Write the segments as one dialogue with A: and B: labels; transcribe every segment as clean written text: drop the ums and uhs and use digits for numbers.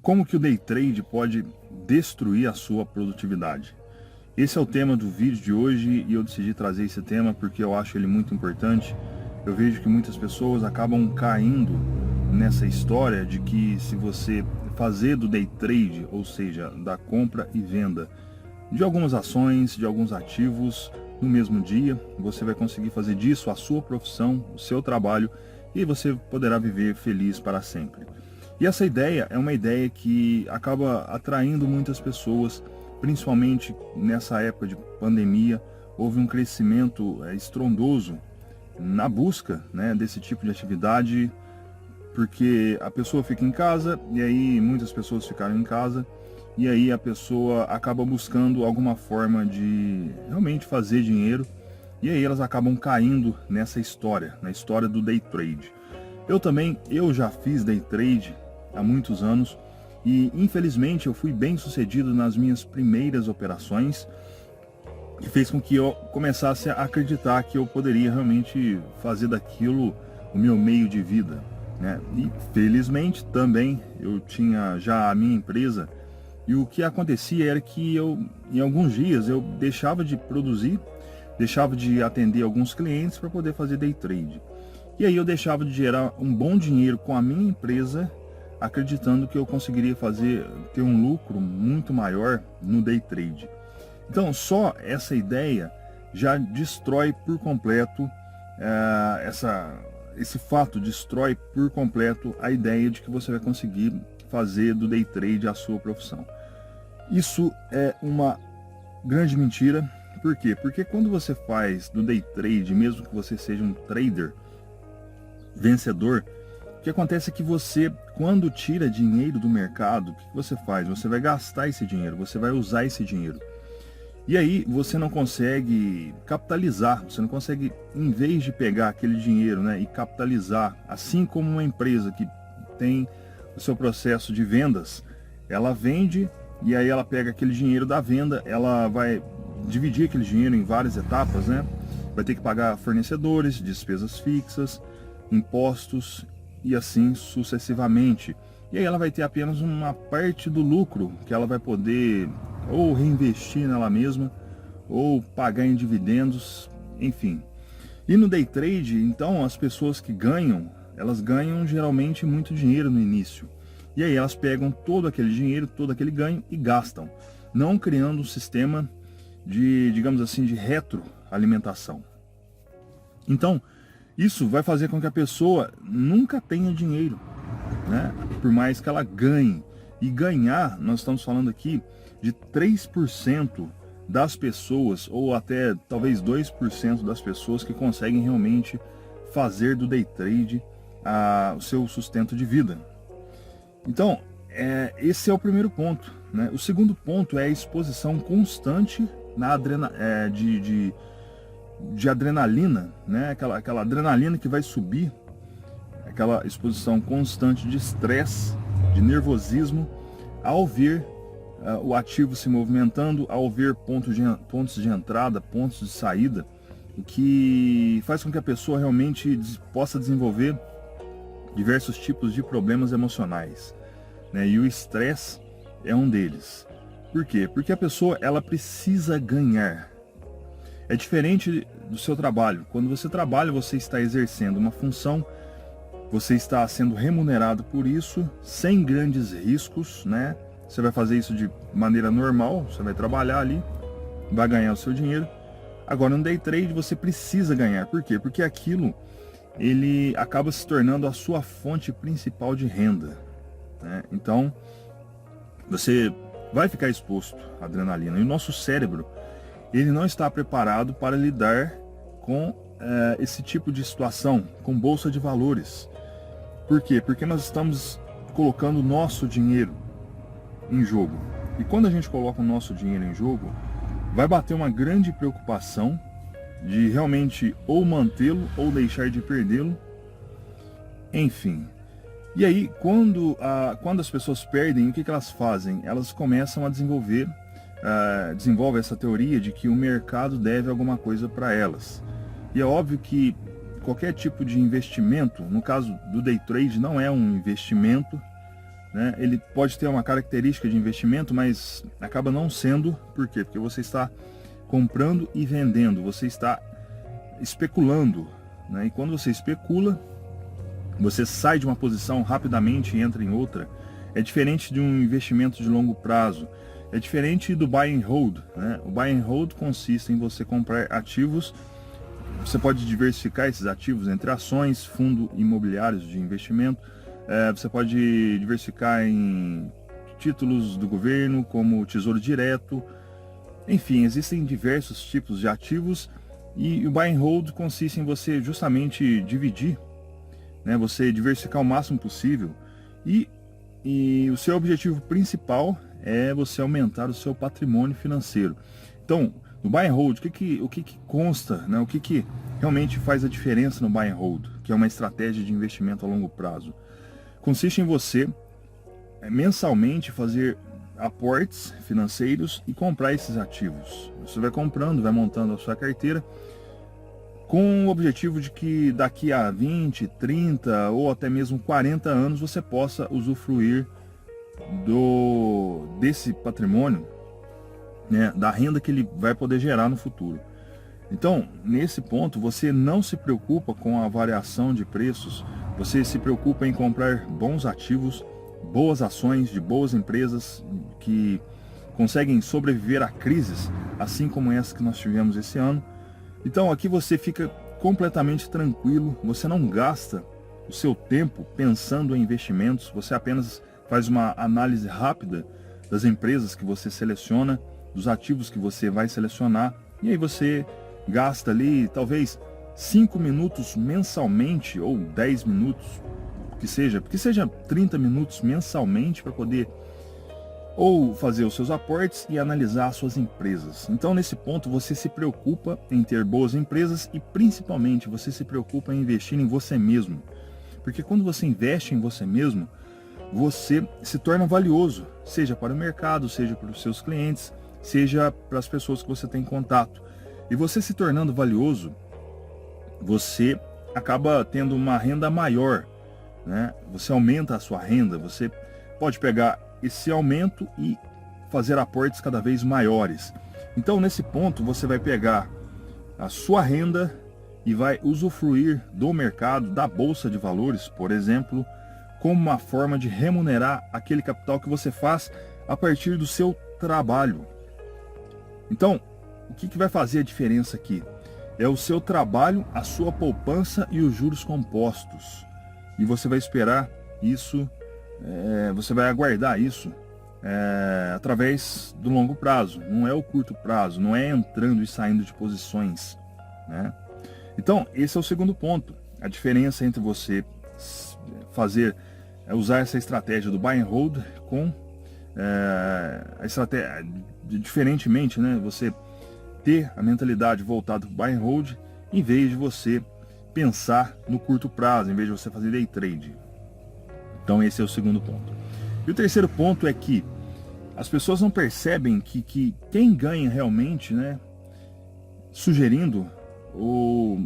A: Como que o day trade pode destruir a sua produtividade? Esse é o tema do vídeo de hoje e eu decidi trazer esse tema porque eu acho ele muito importante. Eu vejo que muitas pessoas acabam caindo nessa história de que se você fazer do day trade, ou seja, da compra e venda de algumas ações, de alguns ativos no mesmo dia, você vai conseguir fazer disso a sua profissão, o seu trabalho, e você poderá viver feliz para sempre. E essa ideia é uma ideia que acaba atraindo muitas pessoas, principalmente nessa época de pandemia. Houve um crescimento estrondoso na busca, desse tipo de atividade, porque a pessoa fica em casa, e aí muitas pessoas ficaram em casa, e aí a pessoa acaba buscando alguma forma de realmente fazer dinheiro, e aí elas acabam caindo nessa história, na história do day trade. Eu já fiz day trade há muitos anos e infelizmente eu fui bem sucedido nas minhas primeiras operações, que fez com que eu começasse a acreditar que eu poderia realmente fazer daquilo o meu meio de vida, E felizmente também eu tinha já a minha empresa, e o que acontecia era que em alguns dias eu deixava de produzir, deixava de atender alguns clientes para poder fazer day trade. E aí eu deixava de gerar um bom dinheiro com a minha empresa, acreditando que eu conseguiria ter um lucro muito maior no day trade. Então, só essa ideia já destrói por completo, esse fato destrói por completo a ideia de que você vai conseguir fazer do day trade a sua profissão. Isso é uma grande mentira. Por quê? Porque quando você faz do day trade, mesmo que você seja um trader vencedor, o que acontece é que você, quando tira dinheiro do mercado, o que você faz? Você vai gastar esse dinheiro, você vai usar esse dinheiro. E aí você não consegue capitalizar, você não consegue, em vez de pegar aquele dinheiro e capitalizar, assim como uma empresa que tem o seu processo de vendas, ela vende e aí ela pega aquele dinheiro da venda, ela vai dividir aquele dinheiro em várias etapas, Vai ter que pagar fornecedores, despesas fixas, impostos e assim sucessivamente. E aí ela vai ter apenas uma parte do lucro que ela vai poder ou reinvestir nela mesma ou pagar em dividendos, enfim. E no day trade, então, as pessoas que ganham, elas ganham geralmente muito dinheiro no início. E aí elas pegam todo aquele dinheiro, todo aquele ganho e gastam, não criando um sistema de, digamos assim, de retroalimentação. Então, isso vai fazer com que a pessoa nunca tenha dinheiro, por mais que ela ganhe. E ganhar, nós estamos falando aqui de 3% das pessoas, ou até talvez 2% das pessoas que conseguem realmente fazer do day trade o seu sustento de vida. Então, esse é o primeiro ponto. O segundo ponto é a exposição constante de adrenalina, aquela adrenalina que vai subir, aquela exposição constante de estresse, de nervosismo, ao ver o ativo se movimentando, ao ver pontos de entrada, pontos de saída, o que faz com que a pessoa realmente possa desenvolver diversos tipos de problemas emocionais, E o estresse é um deles. Por quê? Porque a pessoa, ela precisa ganhar. É diferente do seu trabalho. Quando você trabalha, você está exercendo uma função, você está sendo remunerado por isso, sem grandes riscos, Você vai fazer isso de maneira normal, você vai trabalhar ali, vai ganhar o seu dinheiro. Agora, no day trade, você precisa ganhar. Por quê? Porque aquilo, ele acaba se tornando a sua fonte principal de renda, Então, você vai ficar exposto à adrenalina. E o nosso cérebro, ele não está preparado para lidar com esse tipo de situação, com bolsa de valores. Por quê? Porque nós estamos colocando o nosso dinheiro em jogo. E quando a gente coloca o nosso dinheiro em jogo, vai bater uma grande preocupação de realmente ou mantê-lo ou deixar de perdê-lo. Enfim. E aí, quando as pessoas perdem, o que elas fazem? Elas começam a desenvolvem essa teoria de que o mercado deve alguma coisa para elas. E é óbvio que qualquer tipo de investimento, no caso do day trade, não é um investimento, né? Ele pode ter uma característica de investimento, mas acaba não sendo. Por quê? Porque você está comprando e vendendo, você está especulando, né? E quando você especula, você sai de uma posição rapidamente e entra em outra. É diferente de um investimento de longo prazo. É diferente do buy and hold, né? O buy and hold consiste em você comprar ativos. Você pode diversificar esses ativos entre ações, fundos imobiliários de investimento. Você pode diversificar em títulos do governo, como Tesouro Direto. Enfim, existem diversos tipos de ativos. E o buy and hold consiste em você justamente dividir, né? Você diversificar o máximo possível. E o seu objetivo principal é você aumentar o seu patrimônio financeiro. Então, no buy and hold, o que consta, né? O que realmente faz a diferença no buy and hold, que é uma estratégia de investimento a longo prazo? Consiste em você mensalmente fazer aportes financeiros e comprar esses ativos. Você vai comprando, vai montando a sua carteira com o objetivo de que daqui a 20, 30 ou até mesmo 40 anos você possa usufruir desse patrimônio, né, da renda que ele vai poder gerar no futuro. Então, nesse ponto, você não se preocupa com a variação de preços, você se preocupa em comprar bons ativos, boas ações de boas empresas que conseguem sobreviver a crises, assim como essa que nós tivemos esse ano. Então, aqui você fica completamente tranquilo, você não gasta o seu tempo pensando em investimentos, você apenas faz uma análise rápida das empresas que você seleciona, dos ativos que você vai selecionar, e aí você gasta ali talvez 5 minutos mensalmente ou 10 minutos, que seja 30 minutos mensalmente para poder ou fazer os seus aportes e analisar as suas empresas. Então, nesse ponto, você se preocupa em ter boas empresas e principalmente você se preocupa em investir em você mesmo. Porque quando você investe em você mesmo, você se torna valioso, seja para o mercado, seja para os seus clientes, seja para as pessoas que você tem contato. E você se tornando valioso, você acaba tendo uma renda maior, né? Você aumenta a sua renda, você pode pegar esse aumento e fazer aportes cada vez maiores. Então, nesse ponto, você vai pegar a sua renda e vai usufruir do mercado, da bolsa de valores, por exemplo, como uma forma de remunerar aquele capital que você faz a partir do seu trabalho. Então, o que vai fazer a diferença aqui? É o seu trabalho, a sua poupança e os juros compostos. E você vai esperar isso, você vai aguardar isso através do longo prazo. Não é o curto prazo, não é entrando e saindo de posições, né? Então, esse é o segundo ponto. A diferença entre você usar essa estratégia do buy and hold com a estratégia, diferentemente, né? Você ter a mentalidade voltada para o buy and hold, em vez de você pensar no curto prazo, em vez de você fazer day trade. Então, esse é o segundo ponto. E o terceiro ponto é que as pessoas não percebem que quem ganha realmente, né, sugerindo ou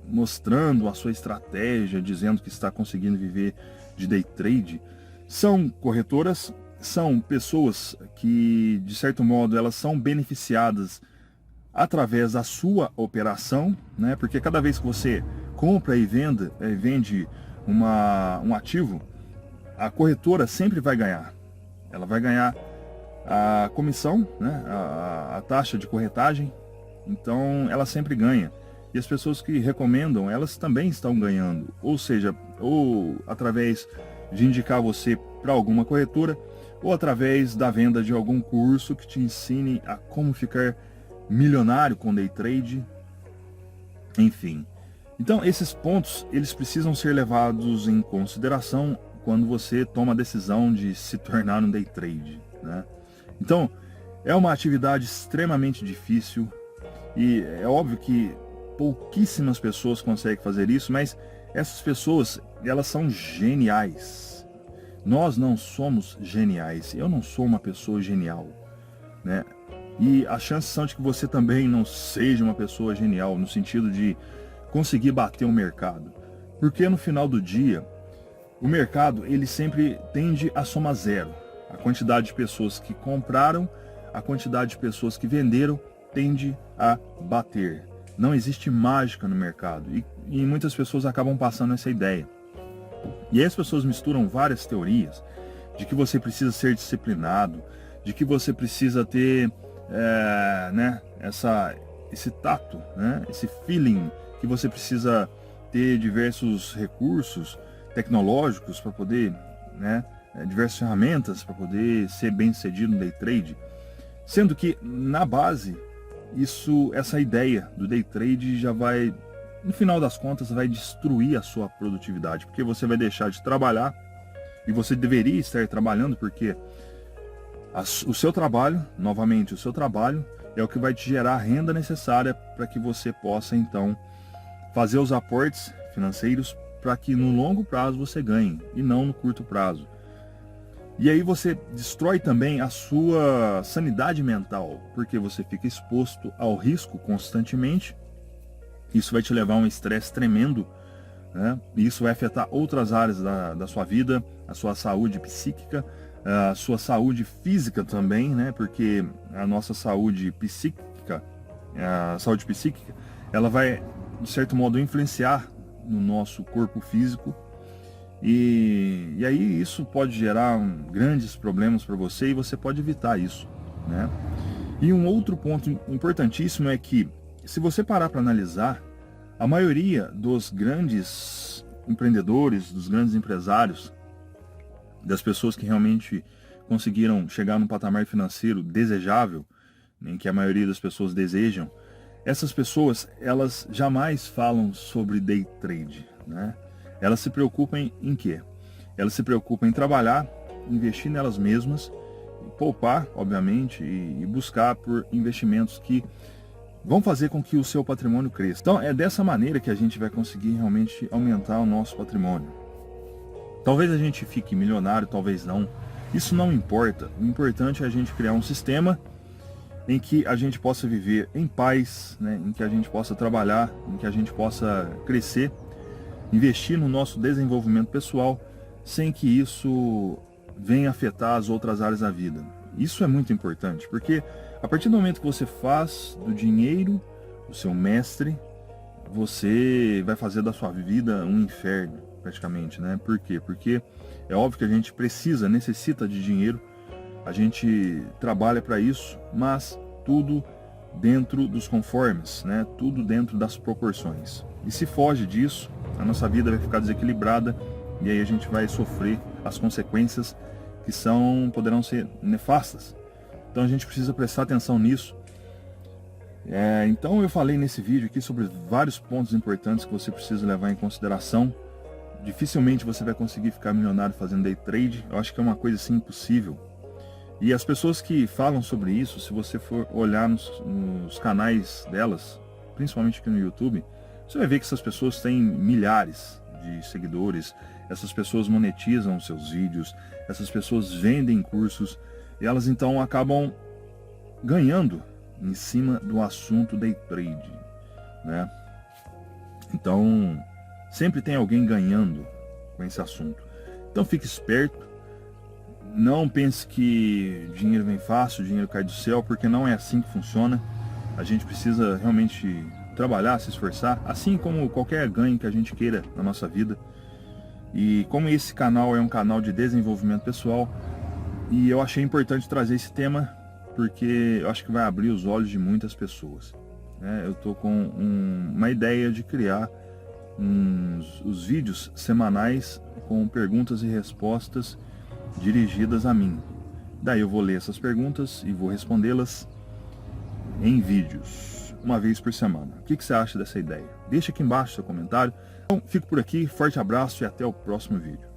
A: mostrando a sua estratégia, dizendo que está conseguindo viver de day trade, são corretoras, são pessoas que, de certo modo, elas são beneficiadas através da sua operação, né? Porque cada vez que você compra e vende um ativo, a corretora sempre vai ganhar. Ela vai ganhar a comissão, né? A taxa de corretagem, então ela sempre ganha. E as pessoas que recomendam, elas também estão ganhando. Ou seja, ou através de indicar você para alguma corretora, ou através da venda de algum curso que te ensine a como ficar milionário com day trade, enfim. Então, esses pontos, eles precisam ser levados em consideração quando você toma a decisão de se tornar um day trade, né? Então, é uma atividade extremamente difícil e é óbvio que pouquíssimas pessoas conseguem fazer isso, mas essas pessoas, elas são geniais. Nós não somos geniais. Eu não sou uma pessoa genial, né? E as chances são de que você também não seja uma pessoa genial, no sentido de conseguir bater o mercado. Porque no final do dia, o mercado ele sempre tende a somar zero. A quantidade de pessoas que compraram, a quantidade de pessoas que venderam tende a bater. Não existe mágica no mercado e muitas pessoas acabam passando essa ideia. E aí as pessoas misturam várias teorias de que você precisa ser disciplinado, de que você precisa ter esse tato, né? Esse feeling, que você precisa ter diversos recursos tecnológicos para poder, diversas ferramentas para poder ser bem sucedido no day trade, sendo que na base essa ideia do day trade já vai, no final das contas, vai destruir a sua produtividade, porque você vai deixar de trabalhar e você deveria estar trabalhando, porque o seu trabalho, novamente, o seu trabalho é o que vai te gerar a renda necessária para que você possa então fazer os aportes financeiros para que no longo prazo você ganhe e não no curto prazo. E aí você destrói também a sua sanidade mental, porque você fica exposto ao risco constantemente. Isso vai te levar a um estresse tremendo, né? E isso vai afetar outras áreas da sua vida, a sua saúde psíquica, a sua saúde física também, né? Porque a nossa saúde psíquica, ela vai, de certo modo, influenciar no nosso corpo físico. E aí isso pode gerar grandes problemas para você e você pode evitar isso, né? E um outro ponto importantíssimo é que, se você parar para analisar, a maioria dos grandes empreendedores, dos grandes empresários, das pessoas que realmente conseguiram chegar num patamar financeiro desejável, em que a maioria das pessoas desejam, essas pessoas, elas jamais falam sobre day trade, né? Elas se preocupam em quê? Elas se preocupam em trabalhar, investir nelas mesmas, poupar, obviamente, e buscar por investimentos que vão fazer com que o seu patrimônio cresça. Então, é dessa maneira que a gente vai conseguir realmente aumentar o nosso patrimônio. Talvez a gente fique milionário, talvez não. Isso não importa. O importante é a gente criar um sistema em que a gente possa viver em paz, né? Em que a gente possa trabalhar, em que a gente possa crescer, investir no nosso desenvolvimento pessoal, sem que isso venha afetar as outras áreas da vida. Isso é muito importante, porque a partir do momento que você faz do dinheiro o seu mestre, você vai fazer da sua vida um inferno, praticamente, né? Por quê? Porque é óbvio que a gente necessita de dinheiro, a gente trabalha para isso, mas tudo dentro dos conformes, né? Tudo dentro das proporções. E se foge disso, a nossa vida vai ficar desequilibrada e aí a gente vai sofrer as consequências que poderão ser nefastas. Então a gente precisa prestar atenção nisso. Então eu falei nesse vídeo aqui sobre vários pontos importantes que você precisa levar em consideração. Dificilmente você vai conseguir ficar milionário fazendo day trade. Eu acho que é uma coisa assim impossível. E as pessoas que falam sobre isso, se você for olhar nos canais delas, principalmente aqui no YouTube, você vai ver que essas pessoas têm milhares de seguidores, essas pessoas monetizam seus vídeos, essas pessoas vendem cursos, e elas então acabam ganhando em cima do assunto day trade, né? Então, sempre tem alguém ganhando com esse assunto. Então fique esperto, não pense que dinheiro vem fácil, dinheiro cai do céu, porque não é assim que funciona. A gente precisa realmente trabalhar, se esforçar, assim como qualquer ganho que a gente queira na nossa vida. E como esse canal é um canal de desenvolvimento pessoal, e eu achei importante trazer esse tema, porque eu acho que vai abrir os olhos de muitas pessoas, né? Eu estou com uma ideia de criar os vídeos semanais com perguntas e respostas dirigidas a mim. Daí eu vou ler essas perguntas e vou respondê-las em vídeos, uma vez por semana. O que você acha dessa ideia? Deixa aqui embaixo seu comentário. Então, fico por aqui, forte abraço e até o próximo vídeo.